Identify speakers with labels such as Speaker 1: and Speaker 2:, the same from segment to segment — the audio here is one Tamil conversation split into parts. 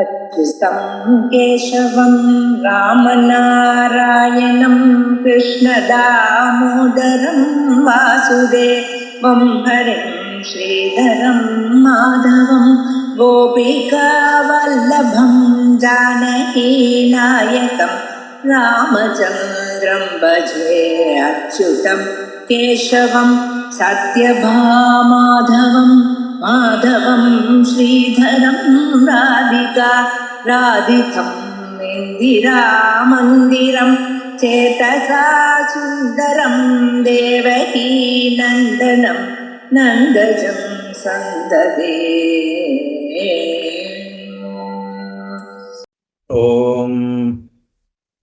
Speaker 1: अच्युतं केशवं रामनारायणं कृष्णदामोदरं वासुदेवं हरिं श्रीधरं माधवं गोपिकावल्लभं जानकीनायकं रामचन्द्रं भजे अच्युतं केशवं सत्यभामाधवं माधवं श्रीधरं राधितं इन्दिरामन्दिरं चेतसा सुन्दरं देवकी नन्दनं नन्दजं सन्ददे।
Speaker 2: ओम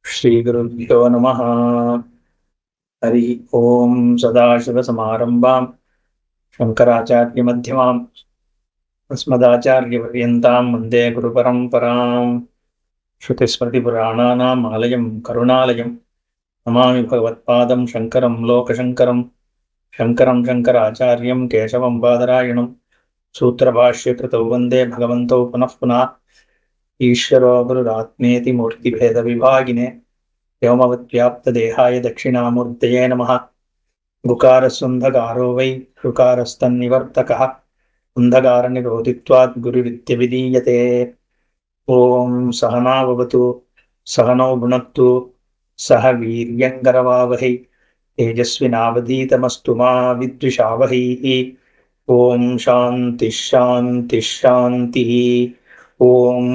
Speaker 2: श्री गुरुभ्यो नमः। हरि ओम। सदाशिवसमारंभां शंकराचार्य मध्यमाम् अस्मदाचार्यपर्यन्तां वन्दे गुरुपरम्परां। श्रुतिस्मृतिपुराणानाम् आलयं करुणालयं नमामि भगवत्पादं शङ्करं लोकशङ्करं शङ्करं शङ्कराचार्यं केशवं बादरायणं सूत्रभाष्यकृतौ वन्दे भगवन्तौ पुनः पुनः। ईश्वरो गुरुरात्मेति मूर्तिभेदविभागिने व्योमवद्व्याप्तदेहाय दक्षिणामूर्तये नमः। गुकारस्सुन्धकारो वै ऋकारस्तन्निवर्तकः अन्धकारनिरोधित्वात् गुरुरित्यभिधीयते। ॐ सहना भवतु सहनौ भुनक्तु सह वीर्यङ्करवावहै तेजस्विनावधीतमस्तु मा विद्विषावहैः। ॐ शान्तिः शान्तिः शान्तिः। ॐ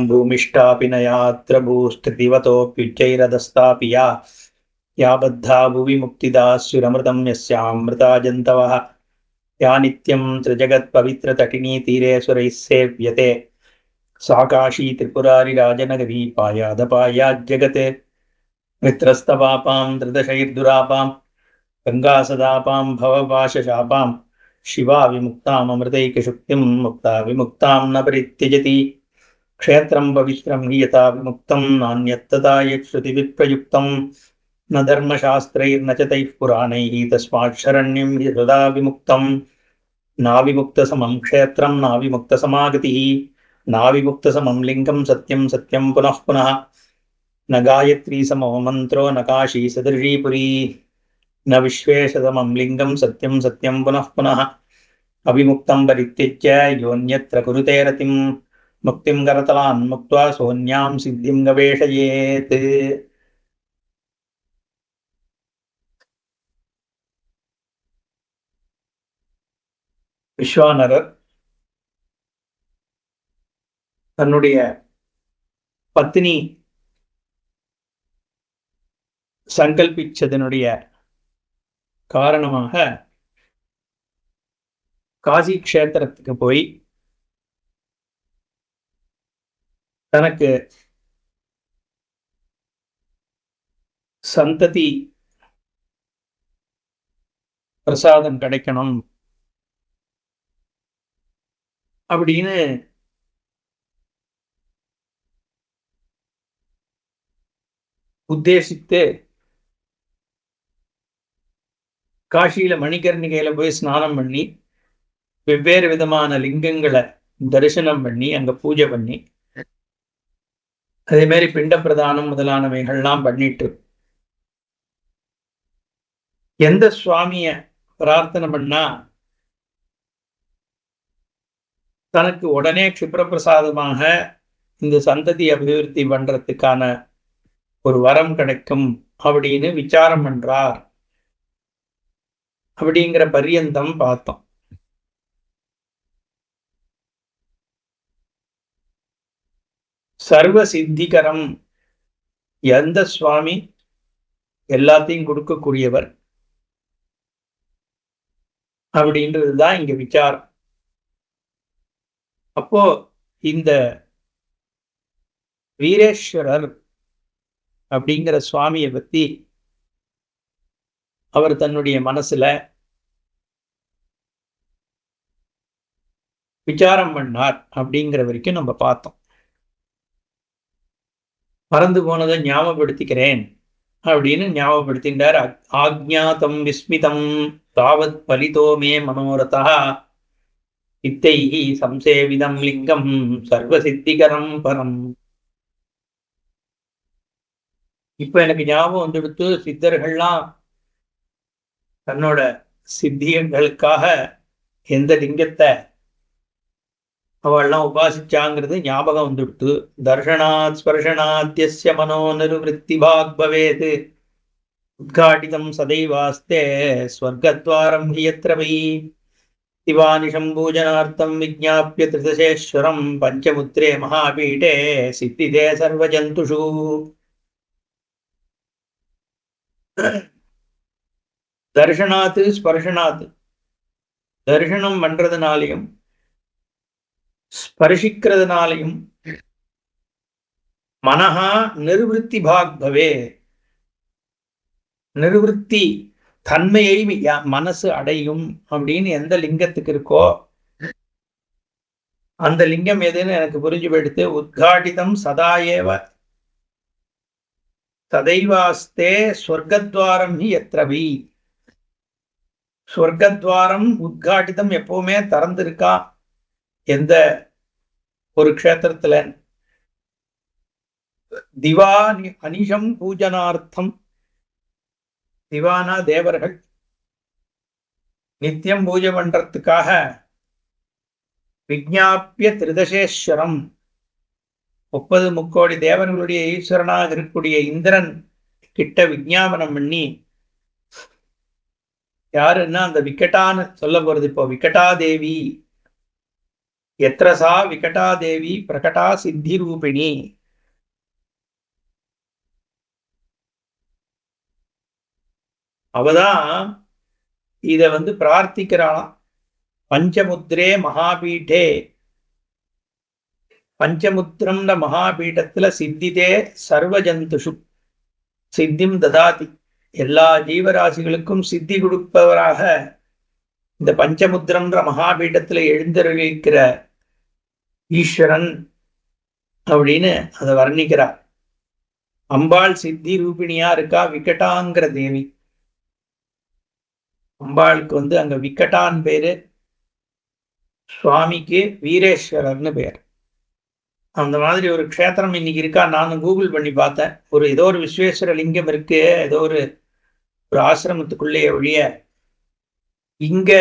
Speaker 2: भूमिष्ठापि न यात्र भूस्त्रिदिवतोऽप्युच्चैरधस्तापि या बद्धा भुवि मुक्तिदास्युरमृतं यस्यामृता जन्तवः या नित्यं त्रिजगत्पवित्रतटिनी तीरे सुरैः सेव्यते सा काशी त्रिपुरारिराजनगरी पायादपायाज्जगते। मित्रस्तवापां त्रिदशैर्दुरापां गङ्गासदापां भवपाशशापां शिवा विमुक्तामृतैकशुक्तिं मुक्ता विमुक्तां न परित्यजति। क्षेत्रं पवित्रं हि यथा विमुक्तं नान्यत्तथा यच्छ्रुतिविप्रयुक्तं न धर्मशास्त्रैर्न च तैः पुराणैः तस्मात् शरण्यं हि सदा विमुक्तं। नाविमुक्तसमं क्षेत्रं नाविमुक्तसमागतिः नाविमुक्तसमं लिङ्गं सत्यं सत्यं पुनः पुनः। न गायत्री समो मन्त्रो न काशी सदृशी पुरी न विश्वेशतमं लिङ्गं सत्यं सत्यं पुनः पुनः। अविमुक्तं परित्यज्य योऽन्यत्र कुरुते रतिं मुक्तिं करतलान् मुक्त्वा सोऽन्यां सिद्धिं गवेषयेत्। விஸ்வானரர் தன்னுடைய பத்னி சங்கல்பிச்சதனுடைய காரணமாக காசி க்ஷேத்திரத்துக்கு போய் தனக்கு சந்ததி பிரசாதம் கிடைக்கணும் அப்படின்னு உத்தேசித்து காசியில மணிகர்ணிகையில போய் ஸ்நானம் பண்ணி வெவ்வேறு விதமான லிங்கங்களை தரிசனம் பண்ணி அங்க பூஜை பண்ணி அதே மாதிரி பிண்ட பிரதானம் முதலானவைகள்லாம் பண்ணிட்டு எந்த சுவாமிய பிரார்த்தனை பண்ணா தனக்கு உடனே க்ஷிப்ரபிரசாதமாக இந்த சந்ததி அபிவிருத்தி பண்றதுக்கான ஒரு வரம் கிடைக்கும் அப்படின்னு விசாரம் பண்றார் அப்படிங்கிற பரியந்தம் பார்த்தோம். சர்வ சித்திகரம் எந்த சுவாமி எல்லாத்தையும் கொடுக்கக்கூடியவர் அப்படின்றதுதான் இங்க விசாரம். அப்போ இந்த வீரேஸ்வரர் அப்படிங்கிற சுவாமியை பத்தி அவர் தன்னுடைய மனசுல விசாரம் பண்ணார் அப்படிங்கிற வரைக்கும் நம்ம பார்த்தோம். மறந்து போனதை ஞாபகப்படுத்திக்கிறேன் அப்படின்னு ஞாபகப்படுத்தின்றார். ஆக்ஞாதம் விஸ்மிதம் தாவத் பலிதோ மே மனோரதா இத்தைஹி சம்சேவிதம் லிங்கம் சர்வசித்திகரம் பரம். இப்ப எனக்கு ஞாபகம் வந்துடுத்து, சித்தர்கள்லாம் தன்னோட சித்தியங்களுக்காக எந்த லிங்கத்தை அவள்லாம் உபாசிச்சாங்கிறது ஞாபகம் வந்துடுத்து. தர்ஷனாத் ஸ்பர்ஷனாத்யஸ்ய மனோ நிருவத்தி பாக் பவேத் உத்காட்டிதம் சதைவாஸ்தே ஸ்வர்கத்வாரம் ஹியத்ர வை திவானிஷம் பூஜனார்த்தம் விஜ்ஞாப்ய திருதசேஸ்வரம் பஞ்சமுத்ரே மகாபீடே சித்திதே சர்வஜந்துஷு. தர்ஷனாத்து ஸ்பர்ஷனாத்து, தரிசனம் பண்றதுனாலையும் ஸ்பர்ஷிக்கிறதுனாலையும் மனஹா நிர்வத்தி பாக் பவே, நிர்வத்தி தன்மையை மனசு அடையும் அப்படின்னு எந்த லிங்கத்துக்கு இருக்கோ அந்த லிங்கம் எதுன்னு எனக்கு புரிஞ்சு போயிடுத்து. உத்காட்டிதம் சதாயேவ ததைவாஸ்தே ஸ்வர்கத்வாரம் ஹி எத்ரவி. ஸ்வர்கத்வாரம் உத்காட்டிதம் எப்பவுமே திறந்திருக்கா எந்த ஒரு க்ஷேத்திரத்துல. திவா அனிஷம் பூஜனார்த்தம், திவானா தேவர்கள் நித்தியம் பூஜை பண்றதுக்காக விஜ்ஞாபிய திருதசேஸ்வரம் 30 முக்கோடி தேவர்களுடைய ஈஸ்வரனாக இருக்கக்கூடிய இந்திரன் கிட்ட விஜ்ஞாபனம் பண்ணி, யாருன்னா அந்த விக்கட்டான்னு சொல்ல போறது. இப்போ விக்கட்டாதேவி எத்ரசா விக்கட்டாதேவி பிரகடா சித்தி ரூபிணி. அவதான் இத பிரார்த்திக்கிறாளாம். பஞ்சமுத்ரே மகாபீட்டே, பஞ்சமுத்திரம்ன்ற மகாபீட்டத்துல சித்திதே சர்வஜந்துஷு சித்திம் ததாதி, எல்லா ஜீவராசிகளுக்கும் சித்தி கொடுப்பவராக இந்த பஞ்சமுத்திரம்ன்ற மகாபீட்டத்துல எழுந்தருளிக்கிற ஈஸ்வரன் அப்படின்னு அதை வர்ணிக்கிறார். அம்பாள் சித்தி ரூபிணியா இருக்கா, விக்கட்டாங்கிற தேவி. அம்பாளுக்கு அங்க விக்கட்டான் பேரு, சுவாமிக்கு வீரேஸ்வரர்னு பேர். அந்த மாதிரி ஒரு க்ஷேத்திரம் இன்னைக்கு இருக்கா. நானும் கூகுள் பண்ணி பார்த்தேன். ஏதோ ஒரு விஸ்வேஸ்வர லிங்கம் இருக்கு ஏதோ ஒரு ஆசிரமத்துக்குள்ளே ஒழிய இங்க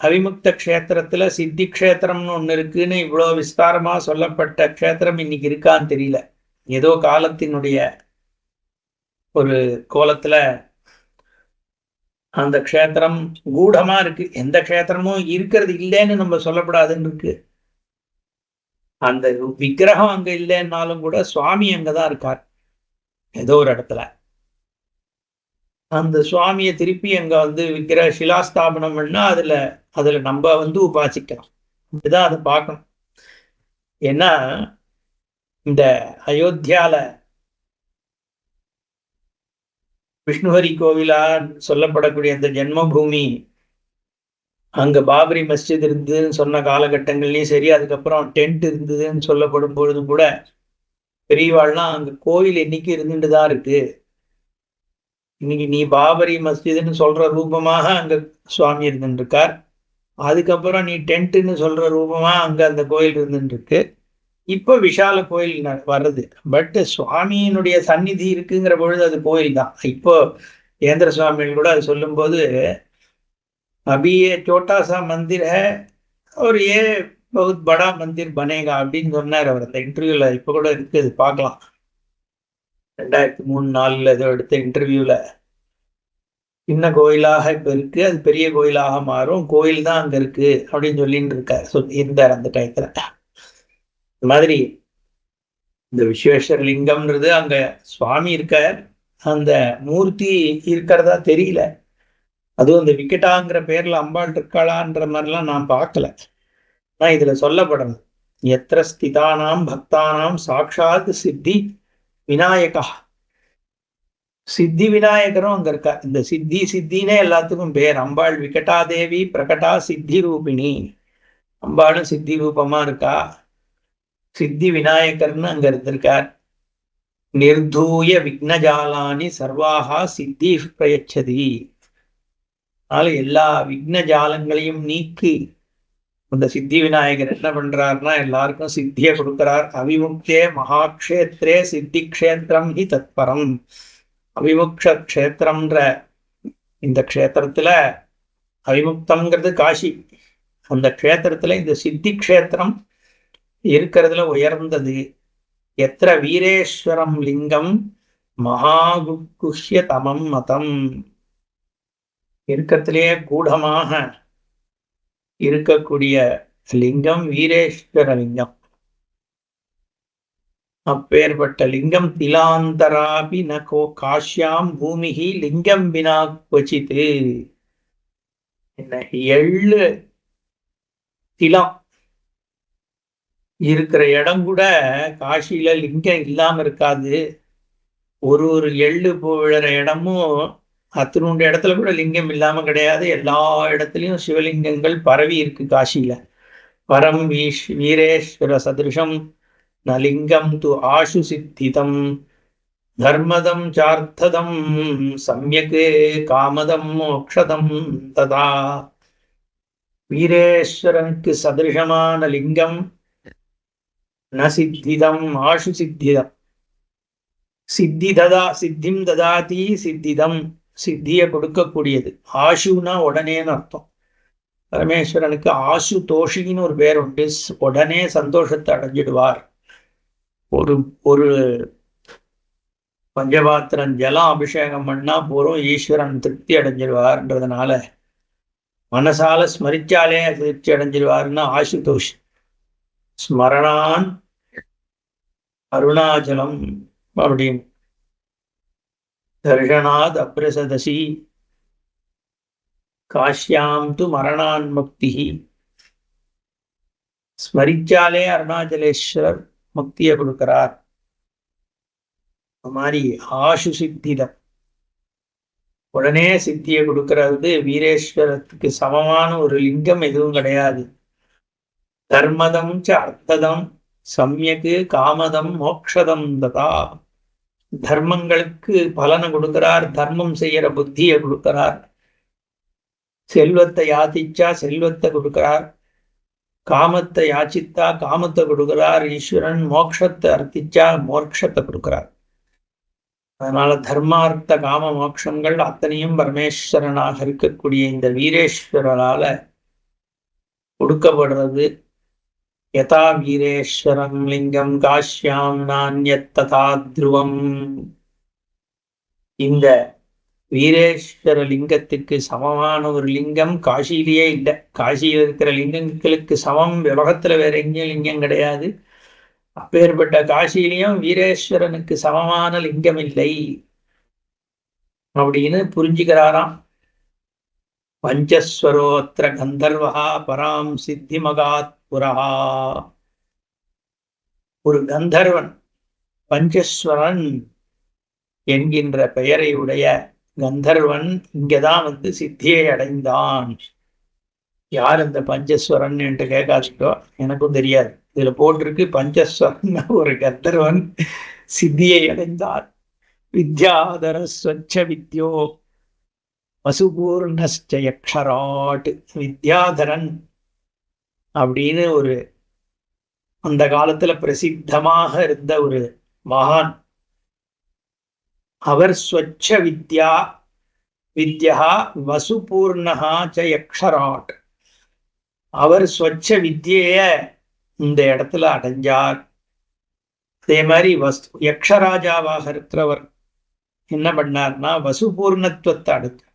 Speaker 2: அவிமுக்த க்ஷேத்திரத்துல சித்தி க்ஷேத்திரம்னு ஒண்ணு இருக்குன்னு இவ்வளவு விஸ்தாரமா சொல்லப்பட்ட க்ஷேத்திரம் இன்னைக்கு இருக்கான்னு தெரியல. ஏதோ காலத்தினுடைய ஒரு கோலத்துல அந்த க்ஷேத்திரம் கூடமா இருக்கு. எந்த க்ஷேத்திரமும் இருக்கிறது இல்லைன்னு நம்ம சொல்லப்படாதுன்னு இருக்கு. அந்த விக்கிரகம் அங்க இல்லைன்னாலும் கூட சுவாமி அங்கதான் இருக்கார் ஏதோ ஒரு இடத்துல. அந்த சுவாமியை திருப்பி அங்க விக்கிரக சிலாஸ்தாபனம் பண்ணா அதுல நம்ம உபாசிக்கலாம். இதுதான் அதை பார்க்கணும். ஏன்னா இந்த அயோத்தியால விஷ்ணுஹரி கோவிலா சொல்லப்படக்கூடிய அந்த ஜென்மபூமி, அங்க பாபரி மஸ்ஜித் இருந்ததுன்னு சொன்ன காலகட்டங்கள்லயும் சரி, அதுக்கப்புறம் டென்ட் இருந்ததுன்னு சொல்லப்படும் பொழுதும் கூட பெரியவாள்லாம் அங்க கோவில் இன்னைக்கு இருந்துட்டு தான் இருக்கு. இன்னைக்கு நீ பாபரி மஸ்ஜித்னு சொல்ற ரூபமாக அங்க சுவாமி இருந்துட்டு இருக்கார். அதுக்கப்புறம் நீ டென்ட்னு சொல்ற ரூபமா அங்க அந்த கோயில் இருந்துட்டு இருக்கு. இப்போ விஷால கோயில் வர்றது. பட் சுவாமியினுடைய சந்நிதி இருக்குங்கிற பொழுது அது கோயில் தான். இப்போ ஏந்திர சுவாமிகள் கூட அது சொல்லும் போது अभी ये छोटा सा मंदिर है और ये बहुत बड़ा मंदिर बनेगा அப்படின்னு சொன்னார் அவர் அந்த இன்டர்வியூல. இப்ப கூட இருக்கு, அது பார்க்கலாம். 2003-4 ஏதோ எடுத்த இன்டர்வியூல சின்ன கோயிலாக இப்ப இருக்கு, அது பெரிய கோயிலாக மாறும், கோயில் தான் அங்க இருக்கு அப்படின்னு சொல்லிட்டு இருக்காரு இருந்தார் அந்த டயத்துல. இந்த மாதிரி இந்த விஸ்வேஸ்வர லிங்கம்ன்றது அங்க சுவாமி இருக்கார், அந்த மூர்த்தி இருக்கிறதா தெரியல. அதுவும் இந்த விக்கெட்டாங்கிற பேர்ல அம்பாள் இருக்காளான்ற மாதிரிலாம் நான் பார்க்கல. ஆனா இதுல சொல்லப்படணும், எத்திர ஸ்திதானாம் பக்தானாம் சாட்சாத் சித்தி விநாயகா. சித்தி விநாயகரும் அங்க இருக்கா. இந்த சித்தினே எல்லாத்துக்கும் பேர். அம்பாள் விக்கட்டாதேவி பிரகடா சித்தி ரூபிணி. அம்பாளும் சித்தி ரூபமா இருக்கா. சித்தி விநாயகர்னு அங்க இருந்திருக்கார். நிர்தூய விக்னஜாலானி சர்வாகா சித்தி பிரயச்சதி. அதனால எல்லா விக்ன ஜாலங்களையும் நீக்கி அந்த சித்தி விநாயகர் என்ன பண்றாருன்னா எல்லாருக்கும் சித்தியை கொடுக்கிறார். அவிமுக்தே மகாக்ஷேத்ரே சித்தி க்ஷேத்திரம் ஹி தத்பரம். அவிமுக்ஷ க்ஷேத்திரம்ன்ற இந்த க்ஷேத்திரத்துல, அவிமுக்தம்ங்கிறது காஷி, அந்த க்ஷேத்திரத்துல இந்த சித்தி க்ஷேத்திரம் இருக்கிறதுல உயர்ந்தது. எத்திர வீரேஸ்வரம் லிங்கம் மகாகுஹ்ய தமம் மதம். இருக்கிறதுலேயே கூடமாக இருக்கக்கூடிய லிங்கம் வீரேஸ்வர லிங்கம். அப்பேற்பட்ட லிங்கம் திலாந்தராபி நகோ காஷ்யாம் பூமிகி லிங்கம் வினா கொச்சித்து. என்ன 7 திலம் இருக்கிற இடம் கூட காசியில லிங்கம் இல்லாம இருக்காது. ஒரு எள்ளு விழுற இடமும் அத்தினுண்ட இடத்துல கூட லிங்கம் இல்லாம கிடையாது. எல்லா இடத்துலயும் சிவலிங்கங்கள் பரவி இருக்கு காசியில. பரம் வீரேஸ்வர சதிருஷம் நலிங்கம் து ஆஷு சித்திதம் தர்மதம் சார்த்ததம் சம்யக் காமதம் மோக்ஷதம் ததா. வீரேஸ்வரனுக்கு சதிருஷமான லிங்கம் ந சித்திதம் ஆஷு சித்திதம். சித்திம் ததாதி சித்திதம், சித்திய கொடுக்கக்கூடியது. ஆஷுனா உடனேன்னு அர்த்தம். பரமேஸ்வரனுக்கு ஆசு தோஷின்னு ஒரு பேர் உண்டு. உடனே சந்தோஷத்தை அடைஞ்சிடுவார். ஒரு பஞ்சபாத்திரம் ஜலம் அபிஷேகம் பண்ணா போறோம், ஈஸ்வரன் திருப்தி அடைஞ்சிடுவார்ன்றதுனால மனசால ஸ்மரிச்சாலே திருப்தி அடைஞ்சிடுவார்னா ஆசுதோஷ். ஸ்மரணான் அருணாச்சலம் அப்படின்னு. தர்ஷனாத் அப்ரசதசி காஷ்யாம் து மரணான் முக்தி. ஸ்மரிச்சாலே அருணாச்சலேஸ்வரர் முக்தியை கொடுக்கிறார். மாதிரி ஆஷு சித்திதம், உடனே சித்தியை கொடுக்கிறது. வீரேஸ்வரத்துக்கு சமமான ஒரு லிங்கம் எதுவும் கிடையாது. தர்மதம் ச அர்த்ததம் சம்யக்கு காமதம் மோக்ஷதம் ததா. தர்மங்களுக்கு பலனை கொடுக்கிறார், தர்மம் செய்யற புத்தியை கொடுக்கிறார். செல்வத்தை யாச்சிச்சா செல்வத்தை கொடுக்கிறார், காமத்தை யாச்சித்தா காமத்தை கொடுக்கிறார். ஈஸ்வரன் மோட்சத்தை அர்த்திச்சா மோட்சத்தை கொடுக்கிறார். அதனால தர்மார்த்த காம மோட்சங்கள் அத்தனையும் பரமேஸ்வரனாக இருக்கக்கூடிய இந்த வீரேஸ்வரரால கொடுக்கப்படுறது. யதா வீரேஸ்வரம் லிங்கம் காஷ்யாம் நான்யத் ததா த்ருவம். இந்த வீரேஸ்வர லிங்கத்துக்கு சமமான ஒரு லிங்கம் காசியிலேயே இல்லை. காசியில் இருக்கிற லிங்கங்களுக்கு சமம் உலகத்துல வேற எங்கேயும் லிங்கம் கிடையாது. அப்பேற்பட்ட காசியிலையும் வீரேஸ்வரனுக்கு சமமான லிங்கம் இல்லை அப்படின்னு புரிஞ்சுக்கிறாராம். பஞ்சஸ்வரோத்திர கந்தர்வா பராம் சித்தி மகாத் புரா. ஒரு கந்தர்வன், பஞ்சஸ்வரன் என்கின்ற பெயரை உடைய கந்தர்வன் இங்கதான் சித்தியை அடைந்தான். யார் அந்த பஞ்சஸ்வரன் என்று கேட்காதோ, எனக்கும் தெரியாது. இதுல போட்டிருக்கு பஞ்சஸ்வரன் ஒரு கந்தர்வன் சித்தியை அடைந்தார். வித்யாதர ஸ்வச்ச வித்யோ வசுபூர்ணஸ்சயக்ஷராட். வித்யாதரன் அப்படின்னு ஒரு அந்த காலத்துல பிரசித்தமாக இருந்த ஒரு மகான். அவர் ஸ்வச்ச வித்யா வசுபூர்ணஹா ச யக்ஷராட். அவர் ஸ்வச்ச வித்யைய இந்த இடத்துல அடைஞ்சார். அதே மாதிரி யக்ஷராஜாவாக இருக்கிறவர் என்ன பண்ணார்னா வசுபூர்ணத்துவத்தை அடைஞ்சார்.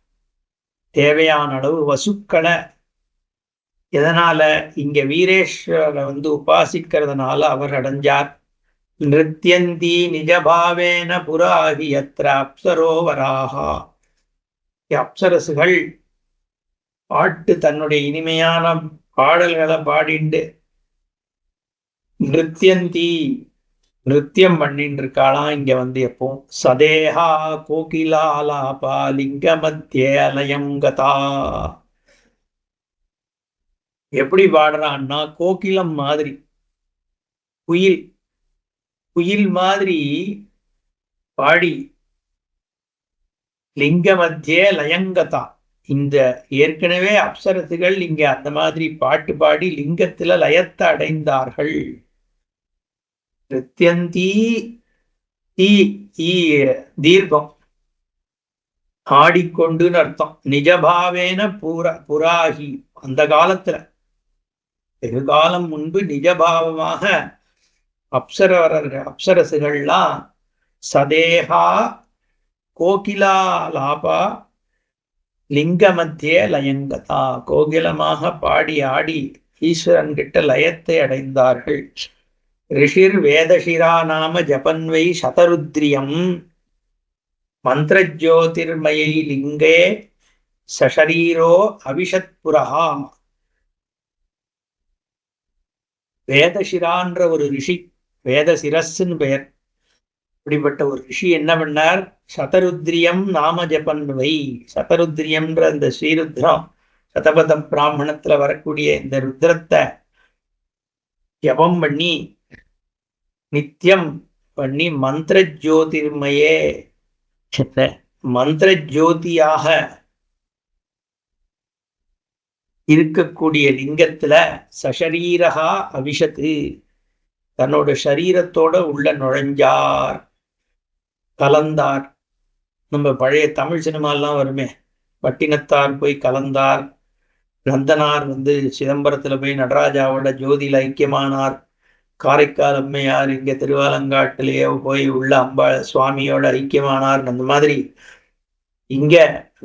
Speaker 2: தேவையான அளவு வசுக்களை, எதனால இங்க வீரேஸ்வரரை உபாசிக்கிறதுனால அவர் அடைஞ்சார். நிருத்யந்தி நிஜபாவேன புராகி யத்ர அப்சரோவராகா. அப்சரசுகள் பாட்டு தன்னுடைய இனிமையான பாடல்களை பாடிண்டு நிருத்யந்தி நிருத்தியம் பண்ணிட்டு இருக்காளாம். இங்க எப்போ சதேஹா கோகிலாலாபா லிங்க மத்திய அலயம் கதா. எப்படி பாடுறான்னா கோகிலம் மாதிரி, குயில் மாதிரி பாடி லிங்க மத்திய லயங்கதா இந்த ஏற்கனவே அப்சரசுகள் இங்க அந்த மாதிரி பாட்டு பாடி லிங்கத்துல லயத்தை அடைந்தார்கள். நிருத்யந்தி தீர்க்கம் ஆடிக்கொண்டுன்னு அர்த்தம். நிஜபாவேன புராகி அந்த காலத்துல வெகுகாலம் முன்பு நிஜபாவமாக அப்சரசுகள்லாம் சதேகா கோகிலாலாபா லிங்க மத்தியே லயங்கதா கோகிலமாக பாடி ஆடி ஈஸ்வரன் கிட்ட லயத்தை அடைந்தார்கள். ரிஷிர் வேதசிரா நாம ஜபன்வை சதருத்ரியம் மந்திரஜோதிர்மயை லிங்கே சஷரீரோ அவிஷத்புரா. வேதசிரான்ற ஒரு ரிஷி, வேதசிரஸ்ன்னு பெயர். இப்படிப்பட்ட ஒரு ரிஷி என்ன பண்ணார்? சதருத்ரியம் நாம ஜபன்வை. சதருத்ரியம்ன்ற அந்த ஸ்ரீருத்ரம் சதபதம் பிராமணத்துல வரக்கூடிய இந்த ருத்ரத்தை ஜபம் பண்ணி நித்தியம் பண்ணி மந்திர ஜோதிர்மயே மந்திர ஜோதியாக இருக்கக்கூடிய லிங்கத்துல சஷரீரகா அவிஷத்து தன்னோட சரீரத்தோட உள்ள நுழைஞ்சார், கலந்தார். நம்ம பழைய தமிழ் சினிமாலாம் வருமே, பட்டினத்தார் போய் கலந்தார், நந்தனார் சிதம்பரத்துல போய் நடராஜாவோட ஜோதியில ஐக்கியமானார், காரைக்கால் அம்மையார் இங்க திருவாலங்காட்டிலேயே போய் உள்ள சுவாமியோட ஐக்கியமானார். அந்த மாதிரி இங்க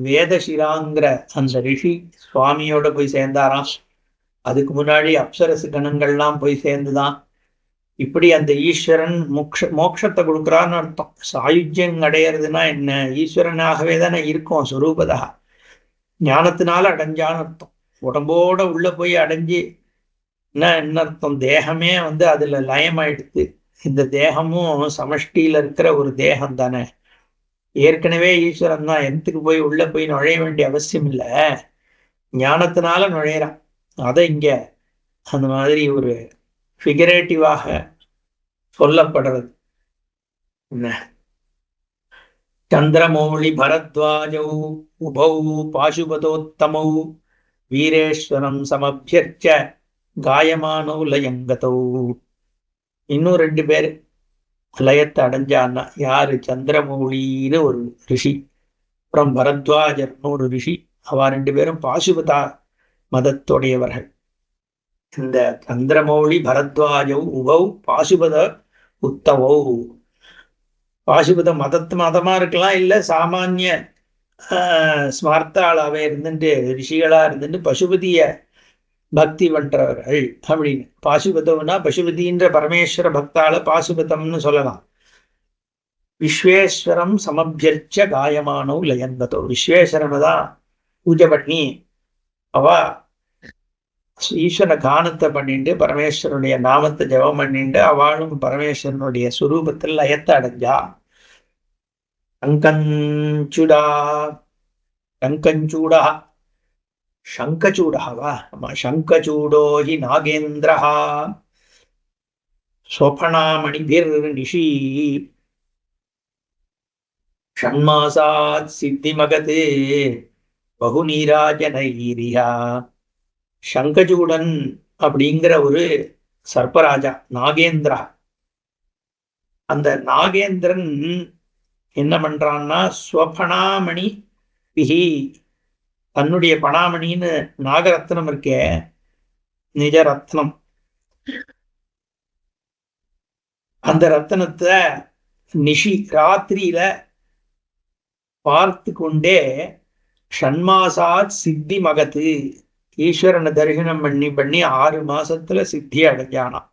Speaker 2: வேதசிராங்கிற அந்த ரிஷி சுவாமியோட போய் சேர்ந்தாராம். அதுக்கு முன்னாடி அப்சரசு கணங்கள்லாம் போய் சேர்ந்துதான். இப்படி அந்த ஈஸ்வரன் மோட்சத்தை கொடுக்குறான்னு அர்த்தம். சாயுஜ்யம் அடையிறதுன்னா என்ன? ஈஸ்வரனாகவே தானே இருக்கும் சுரூபதா. ஞானத்தினால அடைஞ்சான்னு அர்த்தம். உடம்போட உள்ள போய் அடைஞ்சு என்ன அர்த்தம்? தேகமே அதுல லயமாயிடுத்து. இந்த தேகமும் சமஷ்டியில இருக்கிற ஒரு தேகம் தானே. ஏற்கனவே ஈஸ்வரன் தான், எந்தத்துக்கு போய் உள்ள போய் நுழைய வேண்டிய அவசியம் இல்லை, ஞானத்தினால நுழையிறான். அதை இங்க அந்த மாதிரி ஒரு ஃபிகரேட்டிவாக சொல்லப்படுறது. என்ன? சந்திரமௌழி பரத்வாஜௌ உபௌ பாசுபதோத்தமௌ வீரேஸ்வரம் சமபியர்ச்ச காயமானோ லயங்கதௌ. இன்னும் 2 பேர் லயத்தை அடைஞ்சான்னா யாரு? சந்திரமௌழின்னு ஒரு ரிஷி, அப்புறம் பரத்வாஜர்னு ஒரு ரிஷி. அவ 2 பேரும் பாசுபதா மதத்துடையவர்கள். இந்த சந்திரமௌழி பரத்வாஜௌ உபௌ பாசுபத உத்தவௌ. பாசுபத மதமா இருக்கலாம், இல்ல சாமானிய ஸ்மார்த்தாளாவே இருந்துட்டு ரிஷிகளா இருந்துட்டு பசுபதிய பக்தி பண்றவர்கள் அப்படின்னு. பாசுபதம்னா பசுபதின்ற பரமேஸ்வர பக்தால பாசுபதம்னு சொல்லலாம். விஸ்வேஸ்வரம் சமபியர்ச்ச காயமானோ லயங்கதோ. விஸ்வேஸ்வரனை தான் பூஜை பண்ணி அவ ஈஸ்வர கானத்தை பண்ணிட்டு பரமேஸ்வரனுடைய நாமத்தை ஜபம் பண்ணிட்டு அவளும் பரமேஸ்வரனுடைய சுரூபத்தில் லயத்தை அடைஞ்சா. சங்கஞ்சூடா சங்கஞ்சூடா சங்கச்சூடா சங்கச்சூடோ ஹி நாகேந்திரஹா ஸ்வபணாமணிபிர் நிஷி ஷண்மாசாத் சித்திமகதே பகுநீராஜனைரியா. சங்கச்சூடன் அப்படிங்கிற ஒரு சர்ப்பராஜா நாகேந்திரா. அந்த நாகேந்திரன் என்ன பண்றான்னா ஸ்வபணாமணி பிஹி, தன்னுடைய பணாமணின்னு நாகரத்னம் இருக்கே, நிஜ ரத்னம், அந்த ரத்னத்தை நிஷி ராத்திரியில பார்த்து கொண்டே ஷண்மாசாத் சித்தி மகத்து, ஈஸ்வரனை தரிசனம் பண்ணி 6 மாசத்துல சித்தி அடைஞ்சானாம்.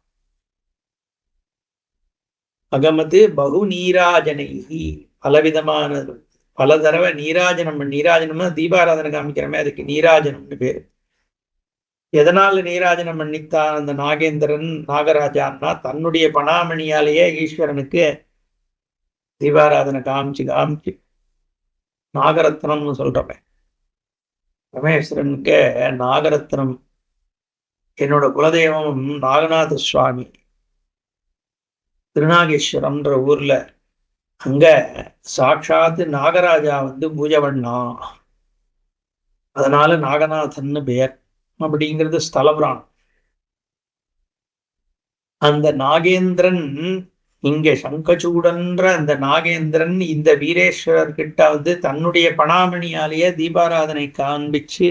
Speaker 2: அகமது பகு நீராஜனைகி, பலவிதமான பல தடவை நீராஜனம்னா தீபாராதனை காமிக்கிறமே, அதுக்கு நீராஜனம்னு பேரு. எதனால நீராஜனம் பண்ணித்தான் அந்த நாகேந்திரன் நாகராஜான்னா, தன்னுடைய பணாமணியாலேயே ஈஸ்வரனுக்கு தீபாராதனை காமிச்சு நாகரத்னம்னு சொல்றமே. பரமேஸ்வரனுக்கு நாகரத்னம். என்னோட குலதெய்வம் நாகநாத சுவாமி, திருநாகேஸ்வரம்ன்ற ஊர்ல. அங்க சாட்சாத்து நாகராஜா பூஜை பண்ணா. அதனால நாகநாதன்னு பெயர். அப்படிங்கிறது ஸ்தலபுராணம். அந்த நாகேந்திரன் இங்க சங்கச்சூடன்ற அந்த நாகேந்திரன் இந்த வீரேஸ்வரர் கிட்ட தன்னுடைய பணாமணியாலேயே தீபாராதனை காண்பிச்சு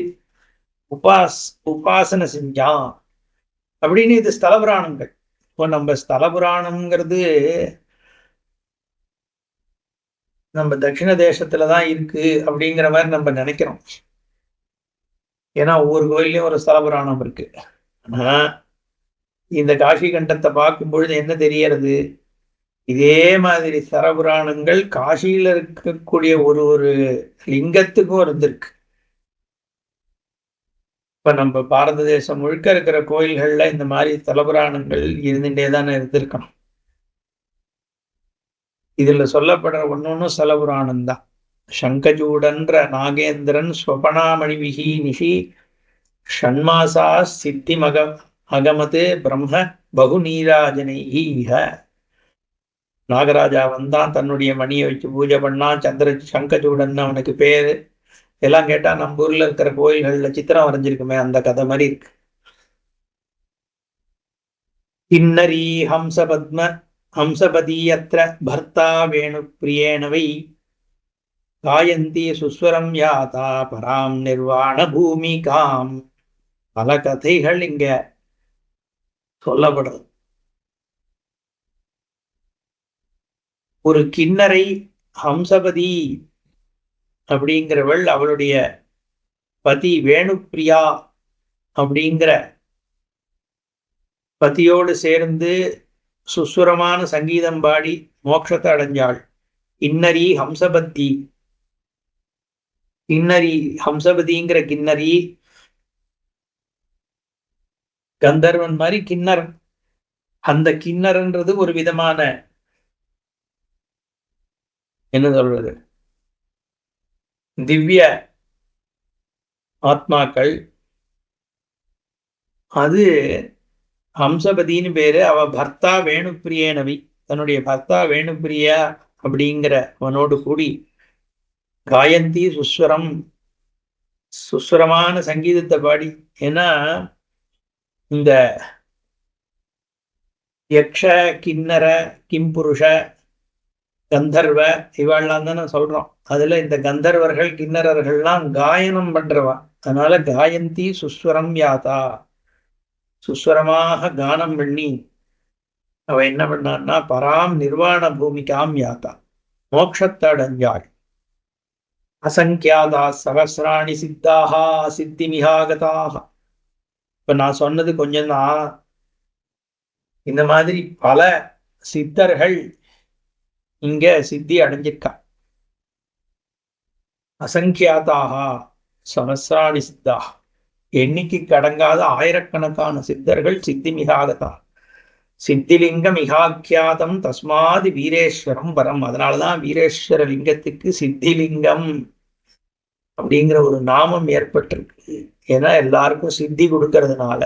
Speaker 2: உபாசனை செஞ்சான் அப்படின்னு இது ஸ்தலபுராணங்கள். இப்போ நம்ம ஸ்தலபுராணம்ங்கிறது நம்ம தட்சிண தேசத்துலதான் இருக்கு அப்படிங்கிற மாதிரி நம்ம நினைக்கிறோம். ஏன்னா ஒவ்வொரு கோயிலையும் ஒரு ஸ்தலபுராணம் இருக்கு. ஆனா இந்த காஷி கண்டத்தை பார்க்கும் பொழுது என்ன தெரியறது, இதே மாதிரி ஸ்தலபுராணங்கள் காசியில இருக்கக்கூடிய ஒரு ஒரு லிங்கத்துக்கும் இருந்திருக்கு. இப்ப நம்ம பாரத தேசம் முழுக்க இருக்கிற கோயில்கள்ல இந்த மாதிரி ஸ்தலபுராணங்கள் இருந்துட்டே தானே இருந்திருக்கணும். இதுல சொல்லப்படுற ஒன்னொன்னும் ஸ்தலபுராணம் தான். சங்கஜூடன்ற நாகேந்திரன் ஸ்வபனாமணி விஹீனிஷி ஷண்மாசா சித்தி அகமது பிரம்ம பகு நீராஜனைஹ. நாகராஜா வந்தான், தன்னுடைய மணியை வச்சு பூஜை பண்ணான். சங்கஜூடன் அவனுக்கு பேரு. எல்லாம் கேட்டா நம்ம ஊர்ல இருக்கிற கோயில்கள்ல சித்திரம் வரைஞ்சிருக்குமே அந்த கதை மாதிரி இருக்கு. கிண்ணரி ஹம்சபதியத்ர பர்த்தா வேணு பிரியேனவை காயந்தி சுஸ்வரம் யாதா பராம் நிர்வாண பூமிகாம். பல கதைகள் இங்க சொல்லப்படுது. ஒரு கிண்ணரை ஹம்சபதி அப்படிங்கிறவள் அவளுடைய பதி வேணுப்பிரியா அப்படிங்கிற பதியோடு சேர்ந்து சுஸ்வரமான சங்கீதம் பாடி மோட்சத்தை அடைஞ்சாள். கிண்ணரி ஹம்சபதி. கிண்ணரி ஹம்சபதிங்கிற கிண்ணரி கந்தர்வன் மாதிரி கிண்ணரன். அந்த கிண்ணறன்றது ஒரு விதமான என்ன சொல்றது, திவ்ய ஆத்மாக்கள். அது ஹம்சபதினு பேரு. அவ பர்த்தா வேணுப்பிரியேனவி, தன்னுடைய பர்த்தா வேணுப்பிரியா அப்படிங்கிற அவனோடு கூடி காயந்தி சுஸ்வரம், சுஸ்வரமான சங்கீதத்தை பாடி. ஏன்னா இந்த யக்ஷ கிண்ணர கிம்புருஷ கந்தர்வ இவாள்லாம் தானே சொல்றோம். அதுல இந்த கந்தர்வர்கள் கிண்ணறர்கள்லாம் காயனம் பண்றவா. அதனால காயந்தி சுஸ்வரம் யாதா, சுஸ்வரமாக கானம் பண்ணி அவ என்ன பண்ணான்னா பராம் நிர்வாண பூமிகாம் யாத்தா, மோட்சத்தை அடைஞ்சாள். அசங்கியாதா சகசிராணி சித்தாகா சித்தி மிகாகதாக. இப்ப நான் சொன்னது கொஞ்சம் தான். இந்த மாதிரி பல சித்தர்கள் இங்க சித்தி அடைஞ்சிருக்கா. அசங்கியாதாக சகசிராணி சித்தாக, எண்ணிக்கை கடங்காத ஆயிரக்கணக்கான சித்தர்கள் சித்தி மிகாகதா. சித்திலிங்க மிகாக்கியாதம் தஸ்மாதி வீரேஸ்வரம் பரம். அதனாலதான் வீரேஸ்வர லிங்கத்துக்கு சித்திலிங்கம் அப்படிங்கிற ஒரு நாமம் ஏற்பட்டிருக்கு. ஏன்னா எல்லாருக்கும் சித்தி கொடுக்கறதுனால.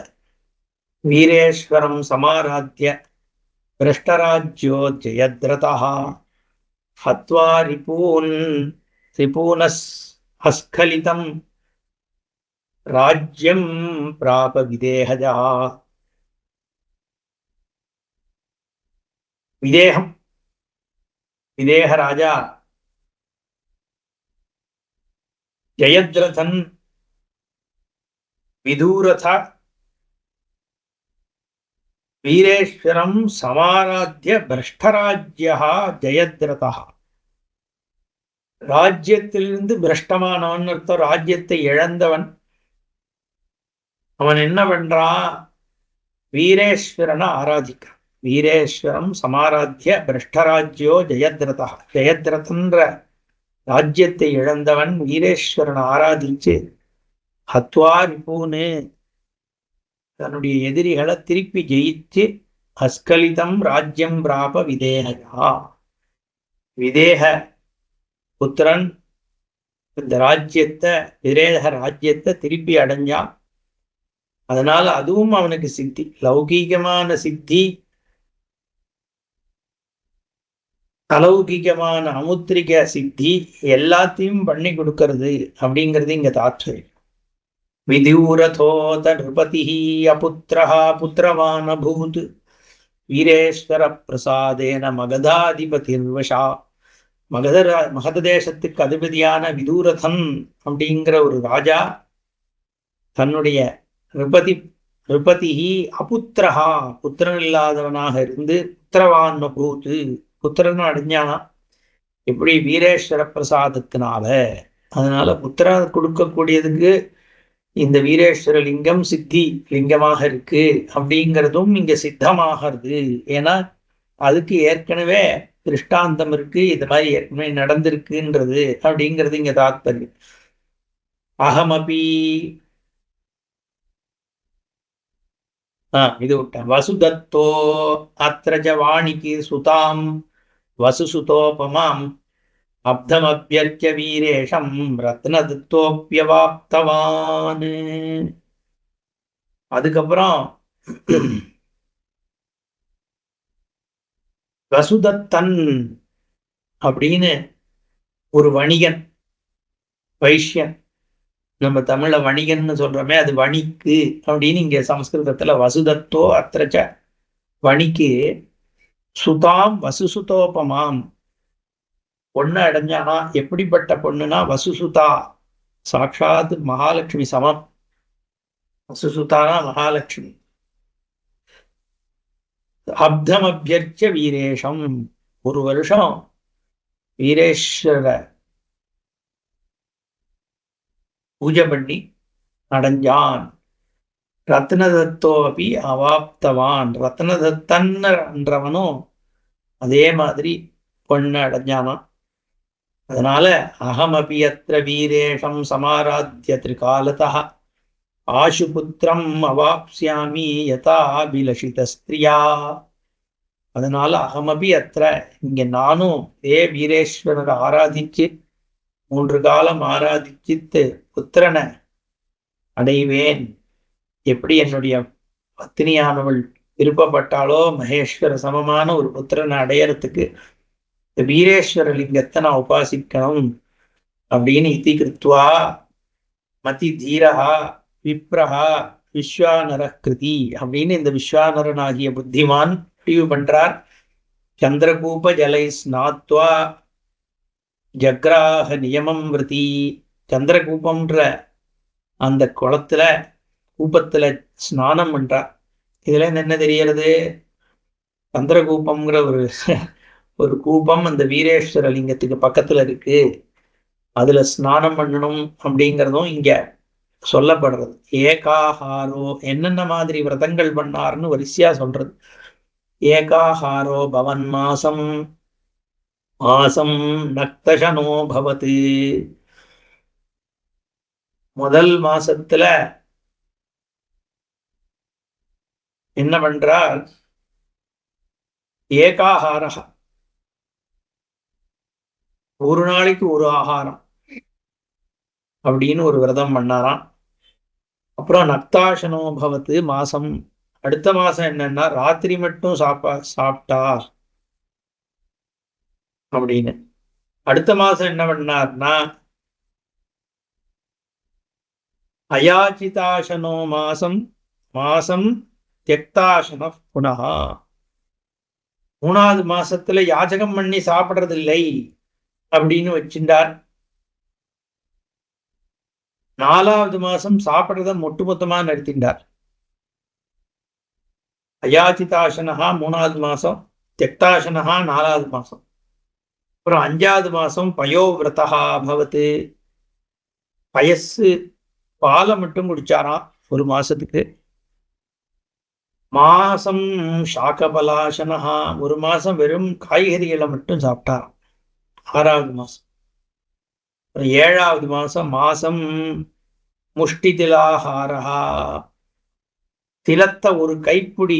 Speaker 2: வீரேஸ்வரம் சமாராத்திய பிரஷ்டராஜ்யோ ஜெயத்ரதா ஹத்வா ரிபூனஸ் அஸ்கலிதம் ராஜ்யம் பிராப விதேகஜா. விதேக ராஜா ஜெயத்ரதன் விதூரத வீரேஸ்வரம் சமாராத்திய பிரஷ்டராஜ்யா ஜெயத்ரதா. ராஜ்யத்திலிருந்து பிரஷ்டமானவன் அர்த்தம், ராஜ்யத்தை இழந்தவன். அவன் என்ன பண்றான், வீரேஸ்வரனை ஆராதிக்கிறான். வீரேஸ்வரம் சமாராத்திய பிரஷ்டராஜ்யோ ஜெயத்ரதா. ஜெயத்ரதன்ற ராஜ்யத்தை இழந்தவன் வீரேஸ்வரனை ஆராதிச்சு ஹத்வா ரிபூனு, தன்னுடைய எதிரிகளை திருப்பி ஜெயிச்சு அஸ்கலிதம் ராஜ்யம் பிராப விதேகா. விதேக புத்திரன் இந்த ராஜ்யத்தை, விதேக ராஜ்யத்தை திருப்பி அடைஞ்சான். அதனால அதுவும் அவனுக்கு சித்தி, லௌகீகமான சித்தி, அலௌகிகமான அமுத்திரிக சித்தி எல்லாத்தையும் பண்ணி கொடுக்கறது அப்படிங்கிறது இங்க தாத்பரியம். விதூரதோத நிருபதிஹ அபுத்ரஹ புத்திரவான் அபூத் வீரேஸ்வர பிரசாதேன மகதாதிபதிர்வசா. மகத தேசத்துக்கு அதிபதியான விதூரதன் அப்படிங்கிற ஒரு ராஜா தன்னுடைய நிருபதிஹி அபுத்திரஹா புத்திரன் இல்லாதவனாக இருந்து புத்திரவான் அபூத் புத்திரன் அடைஞ்சானா. எப்படி? வீரேஸ்வர பிரசாதத்தினால. அதனால புத்திர கொடுக்கக்கூடியதுக்கு இந்த வீரேஸ்வர லிங்கம் சித்தி லிங்கமாக இருக்கு அப்படிங்கிறதும் இங்க சித்தமாகிறது. ஏன்னா அதுக்கு ஏற்கனவே திருஷ்டாந்தம் இருக்கு, இது மாதிரி ஏற்கனவே நடந்திருக்குன்றது அப்படிங்கிறது இங்க தாத்பரியம். அகமபி இது விட்டேன். வசுதத்தோ அத்ரஜ வாணிக்கு சுதாம் வசுசுதோபமாம் அப்தமப்யர்ச்ச வீரேஷம் ரத்னதத்தோப்யவாப்தவான். அதுக்கப்புறம் வசுதத்தன் அப்படின்னு ஒரு வணிகன், வைஷ்யன், நம்ம தமிழ வணிகன்னு சொல்றோமே அது வணிக்கு அப்படின்னு இங்க சமஸ்கிருதத்துல வசுதத்தோ அத்திரச்ச வணிக்கு சுதாம் வசுசுதோபமாம் பொண்ணு அடைஞ்சானா. எப்படிப்பட்ட பொண்ணுனா வசுசுதா சாட்சாத் மகாலட்சுமி சமம். வசுசுதானா மகாலட்சுமி. அப்தம் அபியர்ச்ச வீரேஷம் ஒரு வருஷம் வீரேஸ்வர பூஜை பண்ணி அடைஞ்சான். ரத்னதத்தோ அப்படி அவாப்தவான் ரத்னதத்தன்றவனும் அதே மாதிரி பொண்ணு அடைஞ்சானான். அதனால அகமபி அத்திர வீரேஷம் சமாராத்ய திரிகாலதா ஆசுபுத்திரம் அவாப்ஸ்யாமி யதா அபிலஷித ஸ்திரியா. அதனால அகமபி அத்திர இங்க நானும் வீரேஸ்வரரை ஆராதிச்சு 3 காலம் ஆராதிச்சித்து புத்திரனை அடைவேன். எப்படி என்னுடைய பத்தினியானவள் விருப்பப்பட்டாலோ மகேஸ்வர சமமான ஒரு புத்திரனை அடையறதுக்கு இந்த வீரேஸ்வர லிங்கத்தை நான் உபாசிக்கணும் அப்படின்னு இத்தி கிருத்வா மதி தீரஹா விப்ரஹா விஸ்வானர கிருதி அப்படின்னு இந்த விஸ்வானரனாகிய புத்திமான் முடிவு பண்றார். சந்திரகூப ஜலை ஸ்நாத்வா ஜக்ராஹ நியமம் விருத்தி. சந்திரகூபம்ன்ற அந்த குளத்துல கூப்பத்துல ஸ்நானம் பண்றார். இதுல என்ன தெரியறது? சந்திரகூபம்ங்கிற ஒரு கூப்பம் அந்த வீரேஸ்வர லிங்கத்துக்கு பக்கத்துல இருக்கு, அதுல ஸ்நானம் பண்ணணும் அப்படிங்கிறதும் இங்க சொல்லப்படுறது. ஏகாஹாரோ என்னென்ன மாதிரி விரதங்கள் பண்ணார்னு வரிசையா சொல்றது. ஏகாஹாரோ பவன் மாசம் மாசம் நக்தசனோ பவத்து. முதல் மாசத்துல என்ன பண்றார்? ஏகாஹாரா ஒரு நாளைக்கு ஒரு ஆகாரம் அப்படின்னு ஒரு விரதம் பண்ணாராம். அப்புறம் நக்தாசனோ பவத்து மாசம். அடுத்த மாசம் என்னன்னா ராத்திரி மட்டும் சாப்பிட்டார் அப்படின்னு. அடுத்த மாசம் என்ன பண்ணார்னா அயாச்சிதாசனோ மாசம் மாசம் தியக்தாசன புனகா. 3வது மாசத்துல யாஜகம் பண்ணி சாப்பிடுறது இல்லை அப்படின்னு வச்சிருந்தார். 4வது மாசம் சாப்பிடுறத மொத்தமா நிறுத்திண்டார். அயாச்சிதாசனஹா 3வது மாசம், தியக்தாசனஹா 4வது மாசம். அப்புறம் 5வது மாசம் பயோவிரதா பவத்து. பயசு பாலை மட்டும் குடிச்சாராம் ஒரு மாசத்துக்கு. மாசம் சாகபலாசனஹா ஒரு மாசம் வெறும் காய்கறிகளை மட்டும் சாப்பிட்டாராம் 6வது மாசம். 7வது மாசம் மாசம் முஷ்டி திலாஹாரஹா திலத்த ஒரு கைப்பிடி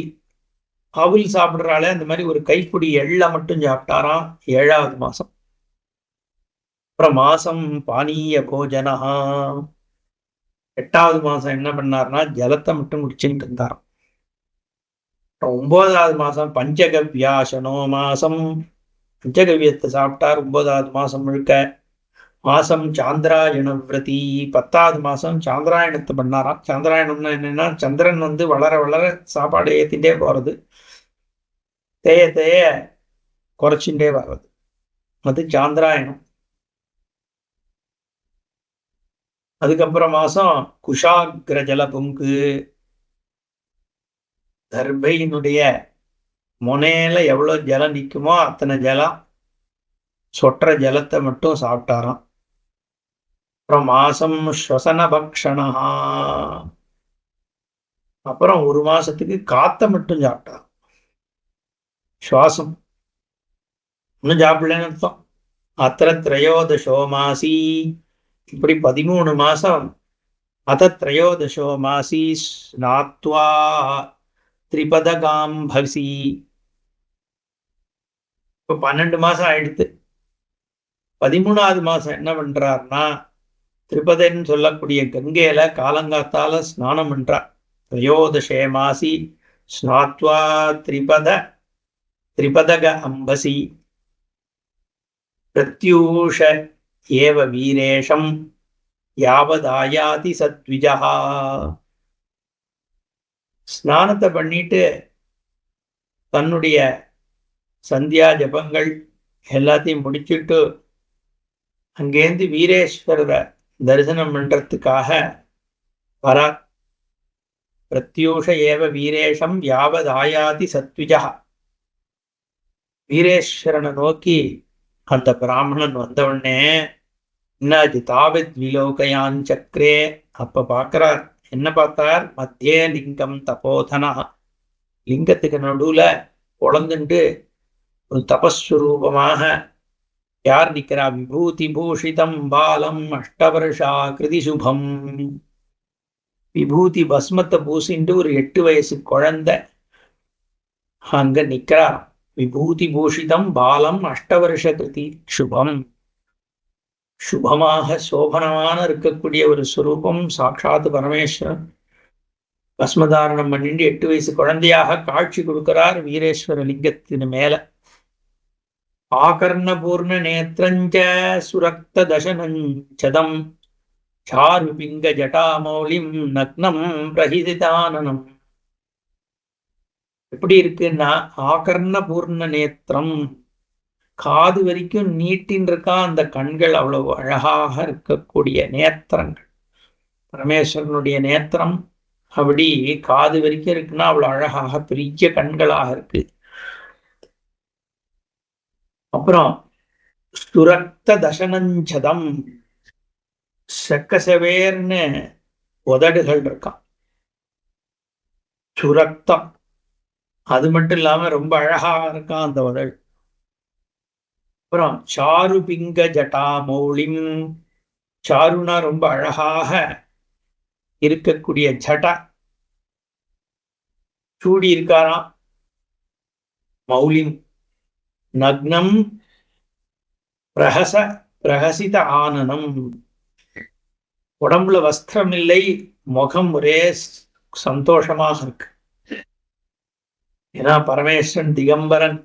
Speaker 2: அவுல் சாப்பிடுறாளே அந்த மாதிரி ஒரு கைப்பிடி எள்ளை மட்டும் சாப்பிட்டாராம் 7வது மாசம். அப்புறம் மாசம் பானீய போஜனஹா 8வது மாசம் என்ன பண்ணார்னா ஜலத்தை மட்டும் குடிச்சுட்டு இருந்தாராம். 9வது மாசம் பஞ்சகவ்யாசனோ மாசம் பஞ்சகவ்யத்தை சாப்பிட்டார் 9வது மாசம் முழுக்க. மாசம் சாந்திராயண விரதி, 10வது மாசம் சாந்திராயணத்தை பண்ணாராம். சாந்திராயணம்னா என்னன்னா, சந்திரன் வளர வளர சாப்பாடு ஏத்திட்டே போறது, தேய தேய குறைச்சுட்டே வர்றது, அது சாந்திராயணம். அதுக்கப்புறம் மாசம் குஷாகிர ஜல பொங்கு, தர்பையினுடைய முனையில எவ்வளவு ஜலம் நிற்குமோ அத்தனை ஜலம், சொற்ற ஜலத்தை மட்டும் சாப்பிட்டாராம். அப்புறம் மாசம் ஸ்வசன பக்ஷணா, அப்புறம் 1 மாசத்துக்கு காத்த மட்டும் சாப்பிட்டார். சுவாசம் ஒன்னும் சாப்பிடலன்னு அர்த்தம். அத்திர திரையோதசோ மாசி, இப்படி 13 மாசம். அத திரையோதசோ மாசி ஸ்நாத்வா திரிபதகாம் பசி. இப்போ 12 மாசம் ஆயிடுத்து. 13வது மாசம் என்ன பண்றாருன்னா, திரிபதன்னு சொல்லக்கூடிய கங்கையில காலங்காத்தால ஸ்நானம் பண்றார். திரையோதசே மாசி ஸ்நாத்வா திரிபதக அம்பசி பிரத்யூஷ ஏவ வீரேஷம் யாவதாயாதி சத்விஜா. ஸ்நானத்தை பண்ணிட்டு தன்னுடைய சந்தியா ஜபங்கள் எல்லாத்தையும் முடிச்சுட்டு அங்கேருந்து வீரேஸ்வரரை தரிசனம் பண்றதுக்காக வரா. பிரத்யூஷ ஏவ வீரேஷம் யாவதாயாதி சத்விஜா. வீரேஸ்வரனை நோக்கி அந்த பிராமணன் வந்தவுடனே என்னாச்சு, தாவித் விலோகயான் சக்கரே. அப்ப பார்க்கிறார், என்ன பார்த்தார், மத்தியே லிங்கம் தபோதனா, லிங்கத்துக்கு நடுவுல உழந்துட்டு ஒரு தபஸ்வரூபமாக யார் நிற்கிறா, விபூதி பூஷிதம் பாலம் அஷ்டவர்ஷா கிருதி சுபம். விபூதி பஸ்மத்தை பூசிண்டு ஒரு 8 வயசு குழந்தை அங்க நிற்கிறா. விபூதி பூஷிதம் பாலம் அஷ்டவர்ஷ கிருதி சுபம். சுபமாக சோபனமான இருக்கக்கூடிய ஒரு சுரூபம் சாட்சாத் பரமேஸ்வரன். பஸ்மதாரணம் பண்ணிட்டு 8 வயசு குழந்தையாக காட்சி கொடுக்கிறார் வீரேஸ்வர லிங்கத்தின் மேல. ஆகர்ண பூர்ண நேத்திரஞ்ச சுரக்த தசனஞ்சதம் சாரு பிங்க ஜட்டாமௌலிம் நக்னம் பிரஹிதானனம். எப்படி இருக்குன்னா, ஆகர்ண பூர்ண நேத்திரம், காது வரைக்கும் நீட்டின் இருக்கா அந்த கண்கள், அவ்வளவு அழகாக இருக்கக்கூடிய நேத்திரங்கள். பரமேஸ்வரனுடைய நேத்திரம் அப்படி காது வரைக்கும் இருக்குன்னா அவ்வளவு அழகாக பெரிய கண்களாக இருக்கு. அப்புறம் சுரக்த தசனஞ்சதம், செக்கசவேர்னு உதடுகள் இருக்கான். சுரக்தம், அது மட்டும் இல்லாம ரொம்ப அழகாக இருக்கான் அந்த உதடு. அப்புறம் சாரு பிங்க ஜட்டா மௌலிம், சாருனா ரொம்ப அழகாக இருக்கக்கூடிய ஜட்டா சூடி இருக்காராம். மௌலிம் நக்னம் பிரஹசித ஆனனம், உடம்புல வஸ்திரம் இல்லை, முகம் ஒரே சந்தோஷமாக இருக்கு. ஏன்னா பரமேஸ்வரன் திகம்பரன்,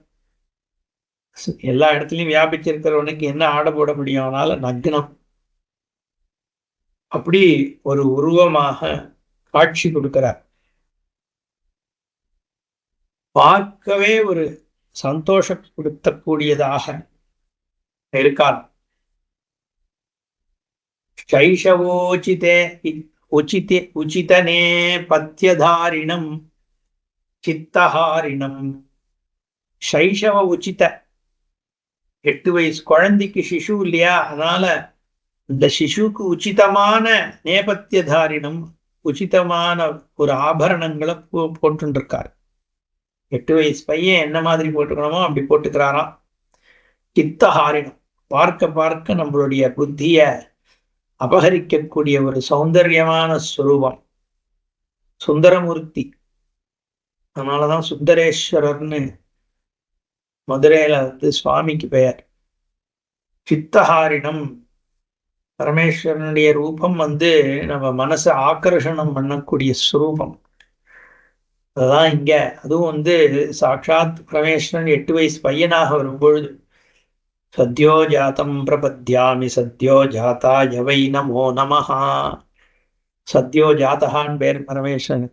Speaker 2: எல்லா இடத்துலையும் வியாபிச்சிருக்கிறவனுக்கு என்ன ஆட போட முடியும், அதனால நக்னம். அப்படி ஒரு உருவமாக காட்சி கொடுக்கிறார். பார்க்கவே ஒரு சந்தோஷப்படுத்தக்கூடியதாக இருக்கார். சைஷவோச்சிதே உச்சிதனே பத்தியதாரிணம் சித்தஹாரிணம். சைஷவ உச்சித, 8 வயசு குழந்தைக்கு சிசு இல்லையா, அதனால இந்த சிசுக்கு உச்சிதமான நேபத்தியதாரிணம், உச்சிதமான ஒரு ஆபரணங்களை போட்டுருக்காரு. 8 வயசு பையன் என்ன மாதிரி போட்டுக்கணுமோ அப்படி போட்டுக்கிறாராம். சித்தஹாரிணம், பார்க்க பார்க்க நம்மளுடைய புத்திய அபகரிக்கக்கூடிய ஒரு சௌந்தர்யமான ஸ்வரூபம், சுந்தரமூர்த்தி. அதனாலதான் சுந்தரேஸ்வரர்னு மதுரையில சுவாமிக்கு பெயர். சித்தஹாரிணம், பரமேஸ்வரனுடைய ரூபம் நம்ம மனசை ஆக்கர்ஷணம் பண்ணக்கூடிய ஸ்வரூபம். அதுதான் இங்க. அதுவும் சாட்சாத் பரமேஸ்வரன் 8 வயசு பையனாக வரும்பொழுது சத்யோ ஜாதம் பிரபத்யாமி சத்யோ ஜாதாய வை நமோ நமஹ. சத்யோ ஜாதகான் பேர் பரமேஸ்வரன்.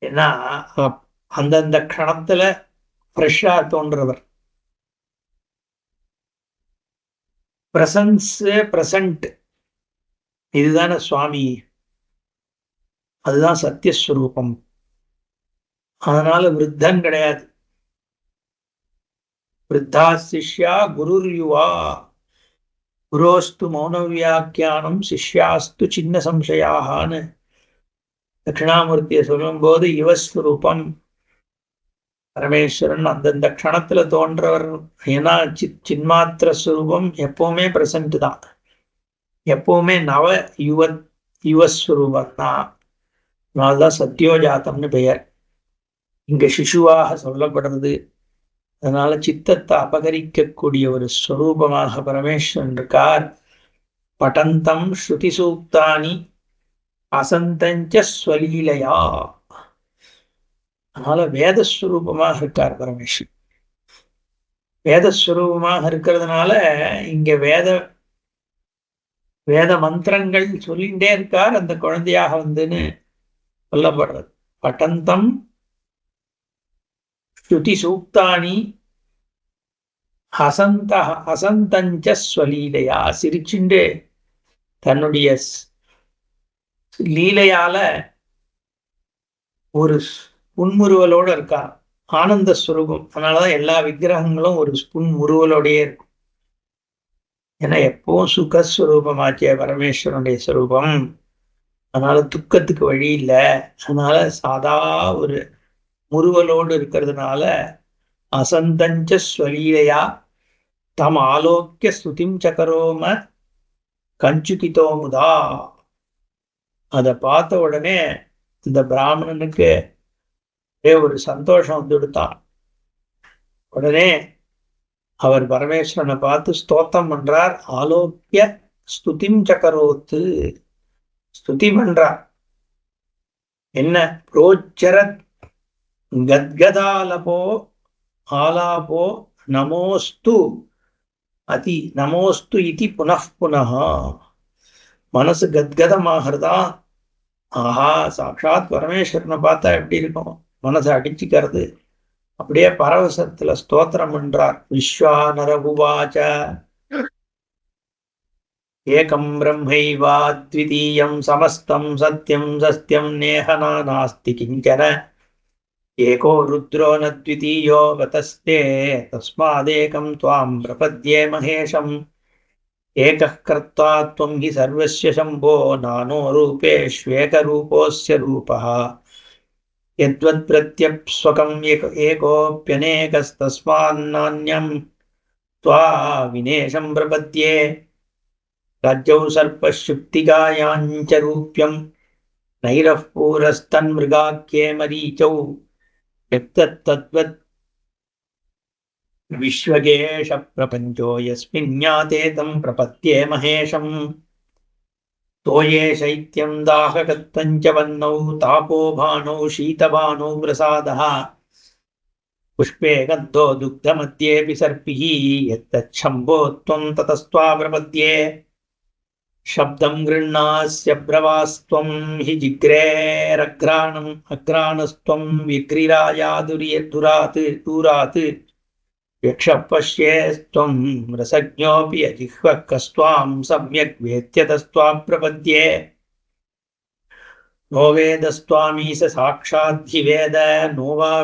Speaker 2: ஏன்னா அந்தந்த க்ஷணத்துல ஃப்ரெஷ்ஷா தோன்றவர். பிரசன்ஸ் பிரசன்ட் இதுதானே சுவாமி, அதுதான் சத்தியஸ்வரூபம். அதனால விருத்தன் கிடையாது. விருத்தா சிஷ்யா குருர் யுவா, குரோஸ்து மௌன வியாக்கியானம் சிஷ்யாஸ்து சின்ன சம்சயான்னு தட்சிணாமூர்த்தியை சொல்லும் போது யுவஸ்வரூபம் பரமேஸ்வரன் அந்தந்த க்ஷணத்துல தோன்றவர். ஏன்னா சின்மாத்திர ஸ்வரூபம் எப்பவுமே பிரசன்ட் தான், எப்பவுமே யுவஸ்வரூபம் தான். அதனால்தான் சத்யோஜாத்தம்னு பெயர். இங்க சிசுவாக சொல்லப்படுறது. அதனால சித்தத்தை அபகரிக்கக்கூடிய ஒரு ஸ்வரூபமாக பரமேஸ்வரன் இருக்கார். பட்டந்தம் ஸ்ருதி சூக்தானி அசந்தஞ்ச ஸ்வலீலையா. அதனால வேதஸ்வரூபமாக இருக்கார் பரமேஸ்வரன். வேதஸ்வரூபமாக இருக்கிறதுனால இங்க வேத மந்திரங்கள் சொல்லிகிட்டே இருக்கார் அந்த குழந்தையாக வந்துன்னு சொல்லப்படுறது. பட்டந்தம் ஸ்ருதி சூக்தானி அசந்தஞ்ச ஸ்வலீலையா. சிரிச்சுண்டு தன்னுடைய லீலையால ஒரு புன்முறுவலோடு இருக்கா. ஆனந்த ஸ்வரூபம். அதனாலதான் எல்லா விக்கிரகங்களும் ஒரு புன்முறுவலோடையே இருக்கும். ஏன்னா எப்பவும் சுகஸ்வரூபமாச்சிய பரமேஸ்வரனுடைய ஸ்வரூபம். அதனால துக்கத்துக்கு வழி இல்லை. அதனால சாதா ஒரு முறுவலோடு இருக்கிறதுனால அசந்தஞ்ச ஸ்வலீலையா தம் ஆலோக்கிய ஸ்துதிம் சக்கரோம கஞ்சுகிதோமுதா. அதை பார்த்த உடனே இந்த பிராமணனுக்கு ஒரு சந்தோஷம் வந்துடுத்தான். உடனே அவர் பரமேஸ்வரனை பார்த்து ஸ்தோத்திரம் பண்றார். ஆலோக்கிய ஸ்துதிம் சக்கரோத்து, ஸ்துதி பண்றார். என்ன புரோச்சரத் கத்கதாலபோ ஆலாபோ நமோஸ்து அதி நமோஸ்து இதி புனః. மனசு கத்கதமாகிறதா. ஆஹா, சாட்சாத் பரமேஸ்வரனை பார்த்தா எப்படி இருக்கும், மனசை அடிச்சுக்கிறது. அப்படியே பரவசத்துல ஸ்தோத்திரம் பண்றார். விஸ்வானர உவாச்ச ஏகம் பிரம்மைவாத்விதீயம் சமஸ்தம் சத்யம் சஸ்தியம் நேஹனா நாஸ்தி கிஞ்சன ஏகோ ருத்ரோ நத்விதீயோ வதஸ்தே தஸ்மாதேகம் த்வாம் பிரபத்யே மகேஷம் ஏகः கர்த்தா த்வம் ஹி சர்வஸ்ய சம்போ நானோ ரூபேஷ்வேகரூபோஸ்ய ரூபः யத்வத் பிரத்யப்ஸ்வகம் ஏகோப்யநேகஸ்தஸ்மான்னான்யம் த்வா வினேஷம் பிரபத்யே ராஜ்யௌ சர்ப்பசுப்திகாயாஞ்ச ரூப்யம் நைரः பூரஸ்தன்மிருகாக்கியே மரீச்சௌ யத்தத்வத் விஸ்வகேஷ பிரபஞ்சோ யஸ்மின்ஞாதே தம் பிரபத்யே மகேஷம் தோயே சைத்யம் தாககத்வஞ்ச வன்னௌ தாபோ பானௌ சீதபானௌ பிரசாதः புஷ்பே கந்தோ துக்தமத்யேபி சர்ப்பிः யத்தச்சம்போ த்வம் ததஸ்த்வா பிரபத்யே சப்தம் கிருண்ணாஸ்ய பிரவாஸ்த்வம் ஹி ஜிக்ரேரக்ராணம் அக்ராணஸ்த்வம் விக்ரிராயாதுரியதுராத் தூராத் யக்ஷப்பஷ்யேஸ்த்வம் ரசஜ்ஞோபி அஜிஹ்வः கஸ்த்வாம் சம்யக் வேத்யதஸ்த்வாம் பிரபத்யே நோ வேதஸ்த்வாமீச சாக்ஷாத் ஹி வேத நோ வா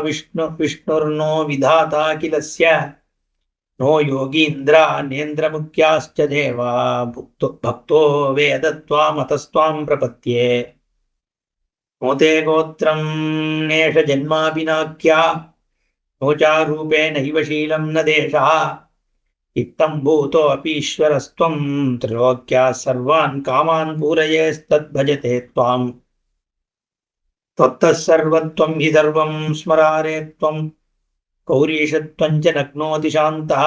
Speaker 2: விஷ்ணுர்னோ விதாதா கிலஸ்ய நோ யோகீந்திரா நேந்திரமுக்யாஸ்ச தேவா பக்தோ வேதத்வாம் அதஸ்த்வாம் பிரபத்யே நோ தே கோத்ரம் நேஷ ஜன்மாபிநாக்யா நோச்சாரூபே நைவ சீலம் ந தேசः இத்தம் பூதோ அபீஸ்வரஸ்த்வம் திரிலோக்யா சர்வான் காமான் பூரயேஸ்தத் பஜதே த்வாம் त्वत्तः सर्वत्वं हि सर्वं स्मरारे त्वं कौरीशत्वं च नग्नोति शान्तः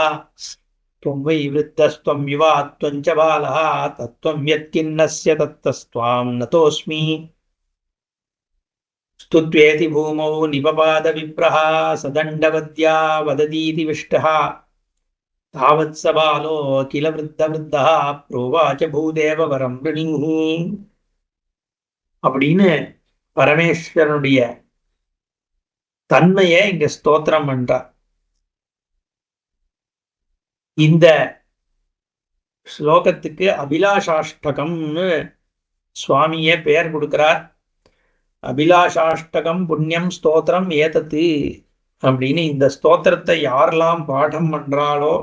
Speaker 2: त्वं वै वृद्धस्त्वं युवा त्वं च बालः तत्त्वं यत्किन्नस्य तत्तस्त्वां नतोऽस्मि स्तुत्वेति भूमौ निपपाद विप्रः सदण्डवद्या वदतीति विष्टः தாவத் சபாலோ கில விருத்த விருத்தா புரோவாச்ச பூதேவ வரம் ரிணிஹி அப்படின்னு பரமேஸ்வரனுடைய தன்மையை இங்க ஸ்தோத்திரம் பண்றார். இந்த ஸ்லோகத்துக்கு அபிலாஷாஷ்டகம்னு சுவாமியே பெயர் கொடுக்கிறார். அபிலாஷாஷ்டகம் புண்ணியம் ஸ்தோத்திரம் ஏதத்து அப்படின்னு இந்த ஸ்தோத்திரத்தை யாரெல்லாம் பாடம் பண்றாளோ,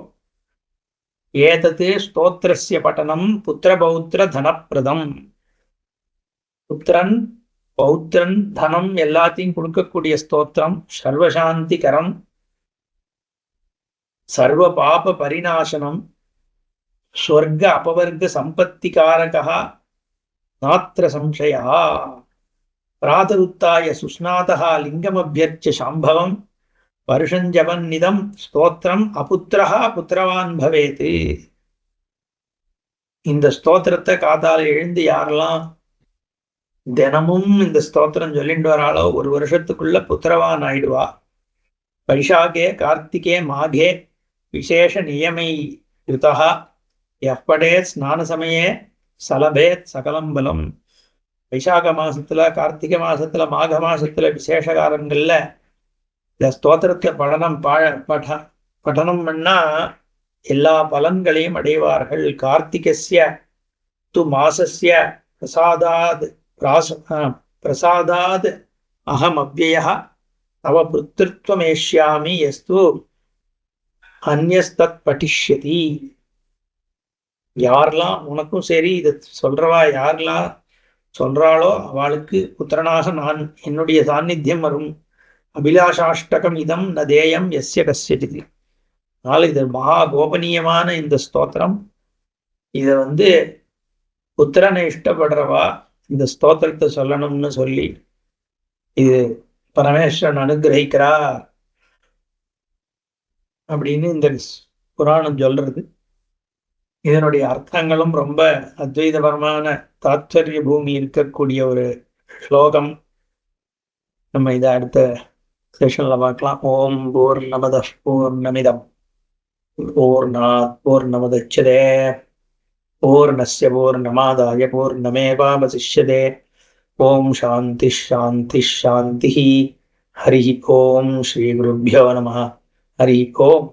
Speaker 2: ஏதத்து ஸ்தோத்திரஸ்ய பட்டனம் புத்திர பௌத்திர தனப்பிரதம், புத்திரன் பௌத்திரன் தனம் எல்லாத்தையும் கொடுக்கக்கூடிய ஸ்தோத்திரம், சர்வசாந்திகரம், சர்வ பாப பரிநாசனம், ஸ்வர்க அபவர்க சம்பத்திகாரகா நாத்திர சம்சயா, பிராதருத்தாய சுஸ்நாதா லிங்கமபியர்ச்ச சாம்பவம் வருஷஞ்சவன்னிதம் ஸ்தோத்திரம் அபுத்திரஹா புத்திரவான் பவேத். இந்த ஸ்தோத்திரத்தை காத்தால எழுந்து யாரெல்லாம் தினமும் இந்த ஸ்தோத்திரம் சொல்லிட்டு வராளோ ஒரு வருஷத்துக்குள்ள புத்திரவான் ஆயிடுவா. வைஷாகே கார்த்திகே மாகே விசேஷ நியமை யுதா எப்படே ஸ்நான சமயே சலபேத் சகலம் பலம். வைசாக மாசத்துல, கார்த்திகை மாசத்துல, மாக மாசத்துல விசேஷ காலங்கள்ல இந்த ஸ்தோத்திரத்தை படனம் பண்ணா எல்லா பலன்களையும் அடைவார்கள். கார்த்திகஸ்ய து மாசஸ்ய பிரசாதாத் அகம் அவ்யயः தவ புத்திருத்வமேஷ்யாமி யஸ்து அந்யஸ்தத் படிஷ்யதி. யாரெல்லாம் உனக்கும் சரி இதை சொல்றவா யாரெல்லாம் சொல்றாளோ அவளுக்கு புத்திரனாக நான் என்னுடைய சாநித்தியம் வரும். அபிலாஷாஷ்டகம் இதம் நதேயம் எஸ்ய கஸ்யஜிதி. அதனால இது மகா கோபனீயமான இந்த ஸ்தோத்திரம். இதை புத்திரனை இஷ்டப்படுறவா இந்த ஸ்தோத்திரத்தை சொல்லணும்னு சொல்லி இது பரமேஸ்வரன் அனுகிரகிக்கிறார் அப்படின்னு இந்த புராணம் சொல்றது. இதனுடைய அர்த்தங்களும் ரொம்ப அத்வைதபரமான தாத்பரிய பூமி இருக்கக்கூடிய ஒரு ஸ்லோகம். நம்ம இதை அடுத்த செஷன்ல பார்க்கலாம். ஓம் பூர்ணமத பூர்ணமிதம் பூர்ணாத் பூர்ணமுதச்யதே பூர்ணஸ்ய பூர்ணமாதாய பூர்ணமேவாவசிஷ்யதே. ஓம் சாந்தி சாந்தி சாந்தி. ஹரி ஓம் ஸ்ரீ குருभ्यो நமः. ஹரி ஓம்.